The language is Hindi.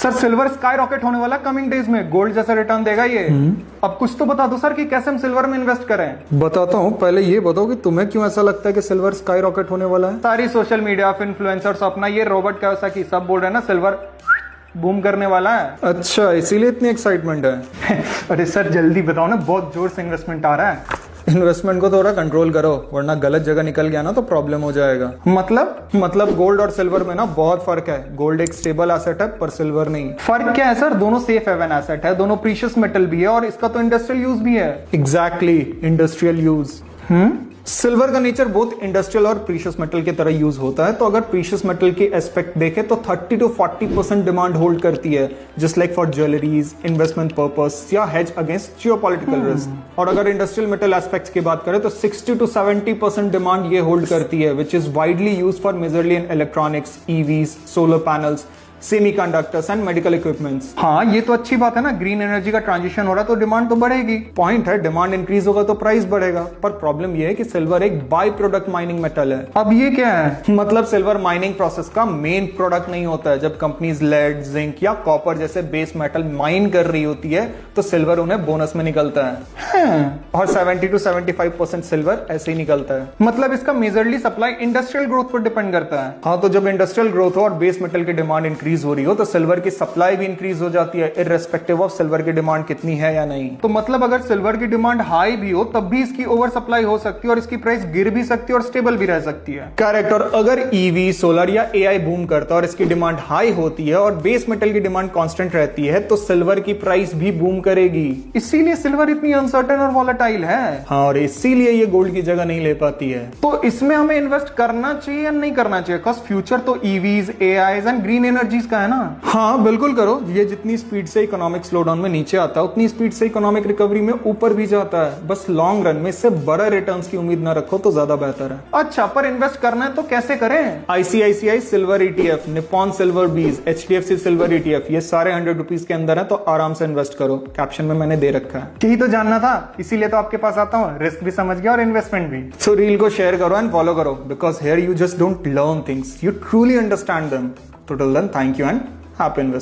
सर सिल्वर स्काई रॉकेट होने वाला कमिंग डेज में, गोल्ड जैसा रिटर्न देगा ये। अब कुछ तो बता दो सर कि कैसे हम सिल्वर में इन्वेस्ट करें। बताता हूँ, पहले ये बताओ कि तुम्हें क्यों ऐसा लगता है कि सिल्वर स्काई रॉकेट होने वाला है। सारी सोशल मीडिया इन्फ्लुएंसर्स अपना ये रॉबर्ट की सब बोल रहे हैं ना सिल्वर बूम करने वाला है। अच्छा, इसीलिए इतनी एक्साइटमेंट है। अरे सर जल्दी बताओ ना, बहुत जोर से इन्वेस्टमेंट आ रहा है। इन्वेस्टमेंट को थोड़ा कंट्रोल करो, वरना गलत जगह निकल गया ना तो प्रॉब्लम हो जाएगा। मतलब गोल्ड और सिल्वर में ना बहुत फर्क है। गोल्ड एक स्टेबल एसेट है पर सिल्वर नहीं। फर्क क्या है सर? दोनों सेफ हेवन एसेट है, दोनों प्रीशियस मेटल भी है और इसका तो इंडस्ट्रियल यूज भी है। Exactly, industrial use. सिल्वर का नेचर बहुत इंडस्ट्रियल और प्रीशियस मेटल की तरह यूज होता है। तो अगर प्रीशियस मेटल की एस्पेक्ट देखें तो 30 to 40% डिमांड होल्ड करती है, just like for jewelleries, investment purpose या हेज अगेंस्ट जियोपॉलिटिकल रिस्क। और अगर इंडस्ट्रियल मेटल एस्पेक्ट्स की बात करें तो 60 to 70% डिमांड ये होल्ड करती है, which is widely use for majorly in electronics, EVs, solar panels, semiconductors and medical equipments. हाँ ये तो अच्छी बात है ना, ग्रीन एनर्जी का ट्रांजिशन हो रहा है तो डिमांड तो बढ़ेगी। पॉइंट है, डिमांड इंक्रीज होगा तो प्राइस बढ़ेगा। पर प्रॉब्लम ये है कि सिल्वर एक बाय प्रोडक्ट माइनिंग मेटल है। अब ये क्या है? मतलब सिल्वर माइनिंग प्रोसेस का मेन प्रोडक्ट नहीं होता है। जब कंपनीज लेड, जिंक या कॉपर जैसे बेस मेटल माइन कर रही होती है तो सिल्वर उन्हें बोनस में निकलता है। और 70 to 75% सिल्वर ऐसे ही निकलता है। मतलब इसका मेजरली सप्लाई इंडस्ट्रियल ग्रोथ पर डिपेंड करता है। हाँ, तो जब इंडस्ट्रियल ग्रोथ हो और बेस मेटल की डिमांड इंक्रीज हो रही हो तो सिल्वर की सप्लाई भी इंक्रीज हो जाती है, इररेस्पेक्टिव ऑफ सिल्वर की डिमांड कितनी है या नहीं। तो मतलब अगर सिल्वर की डिमांड हाई भी हो तब भी इसकी ओवर सप्लाई हो सकती है और इसकी प्राइस गिर भी सकती है और स्टेबल भी रह सकती है। करेक्ट। और अगर ईवी, सोलर या एआई बूम करता है और इसकी डिमांड हाई होती है और बेस मेटल की डिमांड कांस्टेंट रहती है तो सिल्वर की प्राइस भी बूम करेगी। इसीलिए सिल्वर इतनी अनसर्टेन और वॉलेटाइल है। हाँ, और इसीलिए ये गोल्ड की जगह नहीं ले पाती है। तो इसमें हमें इन्वेस्ट करना चाहिए या नहीं करना चाहिए? बिकॉज़ फ्यूचर तो EVs, AIs and green energies का है ना। हाँ बिल्कुल करो। ये जितनी स्पीड से इकोनॉमिक स्लोडाउन में नीचे आता है उतनी स्पीड से इकोनॉमिक रिकवरी में ऊपर भी जाता है। बस लॉन्ग रन में इससे बड़ा रिटर्न्स की उम्मीद ना रखो तो ज्यादा बेहतर है। अच्छा, पर इन्वेस्ट करना है तो कैसे करें? ICICI silver ETF, Nippon silver बीज, एचडीएफसी सिल्वर ईटीएफ, ये सारे 100 रुपीज के अंदर है तो आराम से इन्वेस्ट करो। कैप्शन में मैंने दे रखा है। यही तो जानना था, इसीलिए तो आपके पास आता हूँ। रिस्क भी समझ गया और इन्वेस्टमेंट भी। सो रील को शेयर करो एंड फॉलो करो, because here you just don't learn things, you truly understand them. तो till then, thank you and happy investment.